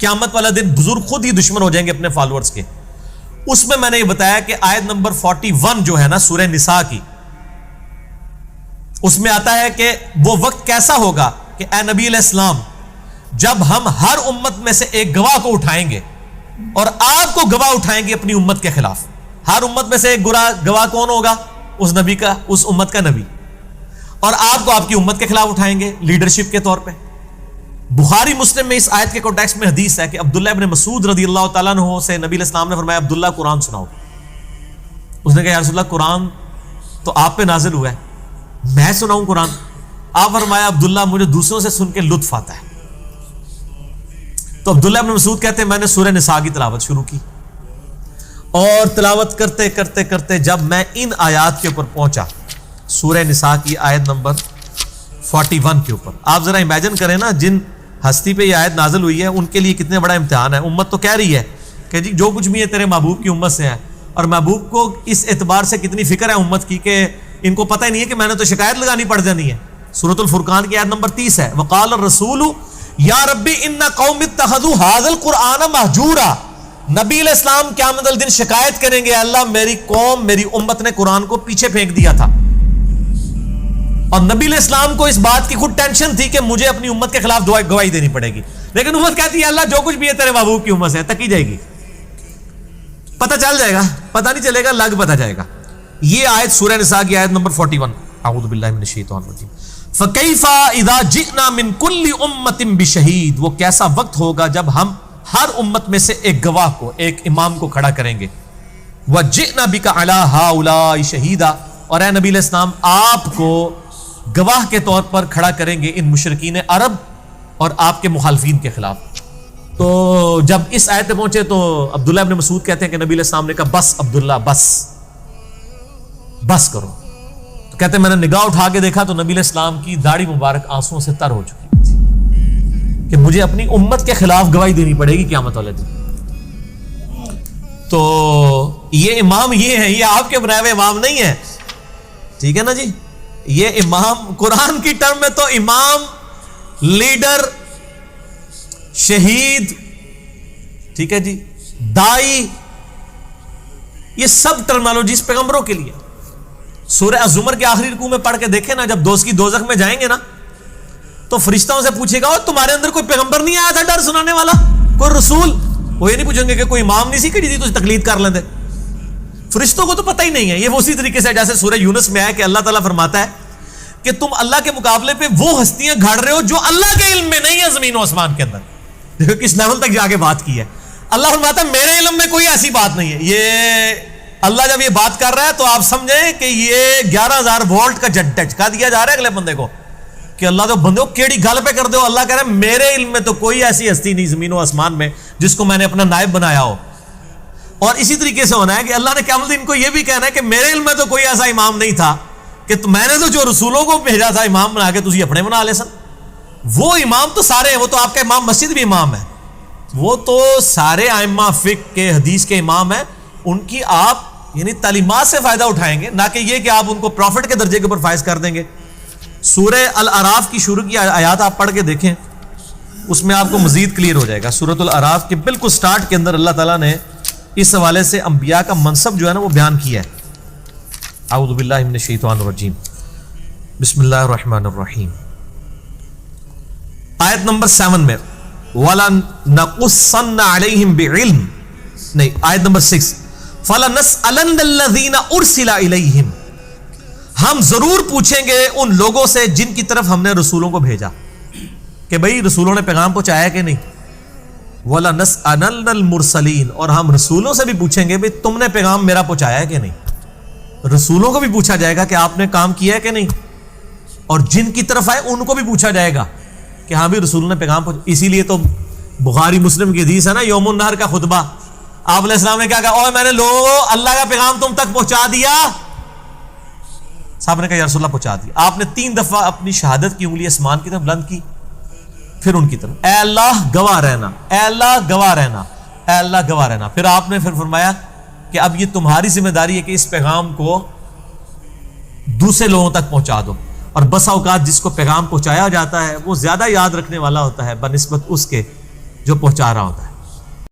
قیامت والا دن بزرگ خود ہی دشمن ہو جائیں گے اپنے فالوورز کے. اس میں نے یہ بتایا کہ آیت نمبر 41 جو ہے نا سورہ نساء کی, اس میں آتا ہے کہ وہ وقت کیسا ہوگا کہ اے نبی علیہ السلام, جب ہم ہر امت میں سے ایک گواہ کو اٹھائیں گے اور آپ کو گواہ اٹھائیں گے اپنی امت کے خلاف. ہر امت میں سے ایک گواہ کون ہوگا؟ اس نبی کا, اس امت کا نبی. اور آپ کو آپ کی امت کے خلاف اٹھائیں گے لیڈرشپ کے طور پہ. بخاری مسلم میں اس آیت کے کانٹیکسٹ میں حدیث ہے کہ عبداللہ ابن مسعود رضی اللہ تعالیٰ عنہ سے نبی علیہ السلام نے فرمایا عبداللہ قرآن سناؤ. اس نے کہا یا رسول اللہ قرآن تو آپ پہ نازل ہوا ہے, میں سناؤں قرآن؟ آپ فرمایا عبداللہ مجھے دوسروں سے سن کے لطف آتا ہے. تو عبداللہ ابن مسعود کہتے ہیں میں نے سورہ نساء کی تلاوت شروع کی, اور تلاوت کرتے کرتے کرتے جب میں ان آیات کے اوپر پہنچا, سورہ نساء کی آیت نمبر 41 کے اوپر, آپ ذرا امیجن کریں نا جن ہستی پہ یہ آیت نازل ہوئی ہے ان کے لیے کتنے بڑا امتحان ہے. امت تو کہہ رہی ہے کہ جی جو کچھ بھی ہے تیرے محبوب کی امت سے ہے, اور محبوب کو اس اعتبار سے کتنی فکر ہے امت کی کہ ان کو پتہ ہی نہیں ہے کہ میں نے تو شکایت لگانی پڑ جانی ہے. سورۃ الفرقان کی آیت نمبر 30 ہے وقال الرسول یا ربی ان قوم اتخذوا ھذا القرآن مہجورا. نبی علیہ السلام قیامت الدن شکایت کریں گے اللہ میری قوم میری امت نے قرآن کو پیچھے پھینک دیا تھا. اور نبی علیہ السلام کو اس بات کی خود ٹینشن تھی کہ مجھے اپنی امت کے خلاف گواہی دینی پڑے گی, لیکن امت کہتی ہے اللہ جو کچھ بھی ہے تیرے محبوب کی امت سے تکی جائے گی, پتہ چل جائے گا, پتہ نہیں چلے گا لگ پتہ جائے گا. یہ آیت سورہ نساء کی آیت نمبر 41. اعوذ باللہ من الشیطان الرجیم. فَكَيْفَ إِذَا جِئْنَا مِن كُلِّ أُمَّةٍ بِشَهِيدٍ. وہ کیسا وقت ہوگا جب ہم ہر امت میں سے ایک گواہ کو, ایک امام کو کھڑا کریں گے. وَجِئْنَا بِكَ عَلَىٰ هَٰؤُلَاءِ شَهِيدًا. اور اے نبی علیہ السلام آپ کو گواہ کے طور پر کھڑا کریں گے ان مشرکین عرب اور آپ کے مخالفین کے خلاف. تو جب اس آیت پہ پہنچے تو عبداللہ ابن مسعود کہتے ہیں کہ نبی علیہ السلام نے کہا بس عبداللہ بس کرو. تو کہتے ہیں میں نے نگاہ اٹھا کے دیکھا تو نبی علیہ السلام کی داڑھی مبارک آنسوؤں سے تر ہو چکی تھی کہ مجھے اپنی امت کے خلاف گواہی دینی پڑے گی قیامت والے دن. تو یہ امام یہ ہے, یہ آپ کے بنائے ہوئے امام نہیں ہے, ٹھیک ہے نا جی. یہ امام قرآن کی ٹرم میں تو امام, لیڈر, شہید, ٹھیک ہے جی, دائی, یہ سب ٹرمالوجیز پیغمبروں کے لیے. سورہ الزمر کے آخری رکوع میں پڑھ کے دیکھیں نا, جب دوست کی دوزخ میں جائیں گے نا تو فرشتوں سے پوچھے گا تمہارے اندر کوئی پیغمبر نہیں آیا تھا ڈر سنانے والا, کوئی رسول؟ وہ یہ نہیں پوچھیں گے کہ کوئی امام نہیں سی کہ جی تجھے تقلید کر لیندے. فرشتوں کو تو پتہ ہی نہیں ہے. یہ اسی طریقے سے جیسے سورہ یونس میں آیا کہ اللہ تعالیٰ فرماتا ہے کہ تم اللہ کے مقابلے پہ وہ ہستیاں گھڑ رہے ہو جو اللہ کے علم میں نہیں ہے زمین و آسمان کے اندر. دیکھو کس لیول تک جا کے بات کی ہے. اللہ فرماتا ہے میرے علم میں کوئی ایسی بات نہیں ہے. یہ اللہ جب یہ بات کر رہا ہے تو آپ سمجھیں کہ یہ 11,000 وولٹ کا جھٹکا دیا جا رہا ہے اگلے بندے کو کہ اللہ تو بندے کو کیڑی گل پہ کر دو. اللہ کہہ رہا ہے میرے علم میں تو کوئی ایسی ہستی نہیں زمین و آسمان میں جس کو میں نے اپنا نائب بنایا ہو. اور اسی طریقے سے ہونا ہے کہ اللہ نے قیامت ان کو یہ بھی کہنا ہے کہ میرے علم میں تو کوئی ایسا امام نہیں تھا کہ میں نے تو جو رسولوں کو بھیجا تھا امام بنا کے تجھے اپنے بنا لے سن. وہ امام تو سارے ہیں, وہ تو آپ کا امام مسجد بھی امام ہے, وہ تو سارے ائمہ فقہ کے حدیث کے امام ہیں. ان کی آپ یعنی تعلیمات سے فائدہ اٹھائیں گے, نہ کہ یہ کہ آپ ان کو پروفٹ کے درجے کے اوپر فائز کر دیں گے. سورہ الاعراف کی شروع کی آیات آپ پڑھ کے دیکھیں, اس میں آپ کو مزید کلیئر ہو جائے گا. سورۃ الاعراف کے بالکل سٹارٹ کے اندر اللہ تعالیٰ نے اس حوالے سے انبیاء کا منصب جو ہے نا وہ بیان کیا ہے. اعوذ باللہ من الشیطان الرجیم, بسم اللہ الرحمن الرحیم. آیت نمبر 7 میں وَلَنَقُصَّنَّ عَلَيْهِمْ بِعِلْمٍ, نہیں آیت نمبر 6 فَلَنَسْأَلَنَّ الَّذِينَ أُرْسِلَ إِلَيْهِمْ. ہم ضرور پوچھیں گے ان لوگوں سے جن کی طرف ہم نے رسولوں کو بھیجا کہ بھئی رسولوں نے پیغام پہنچایا کہ نہیں. وَلَنَسْأَلَنَّ الْمُرْسَلِينَ, اور ہم رسولوں سے بھی پوچھیں گے بھئی تم نے پیغام میرا پہنچایا ہے کہ نہیں. رسولوں کو بھی پوچھا جائے گا کہ آپ نے کام کیا ہے کہ نہیں, اور جن کی طرف آئے ان کو بھی پوچھا جائے گا کہ ہاں بھی رسولوں نے پیغام پہنچایا. اسی لیے تو بخاری مسلم کی حدیث ہے نا, یوم النہر کا خطبہ, آپ علیہ السلام نے کیا کہا, اوہ میں نے لوگوں اللہ کا پیغام تم تک پہنچا دیا. صاحب نے کہا یا رسول اللہ پہنچا دیا. آپ نے 3 دفعہ اپنی شہادت کی انگلی آسمان کی طرف بلند کی, پھر ان کی طرف, اے اللہ گواہ رہنا, اے اللہ گواہ رہنا, اے اللہ گواہ رہنا. پھر آپ نے پھر فرمایا کہ اب یہ تمہاری ذمہ داری ہے کہ اس پیغام کو دوسرے لوگوں تک پہنچا دو. اور بسا اوقات جس کو پیغام پہنچایا جاتا ہے وہ زیادہ یاد رکھنے والا ہوتا ہے بنسبت اس کے جو پہنچا رہا ہوتا ہے.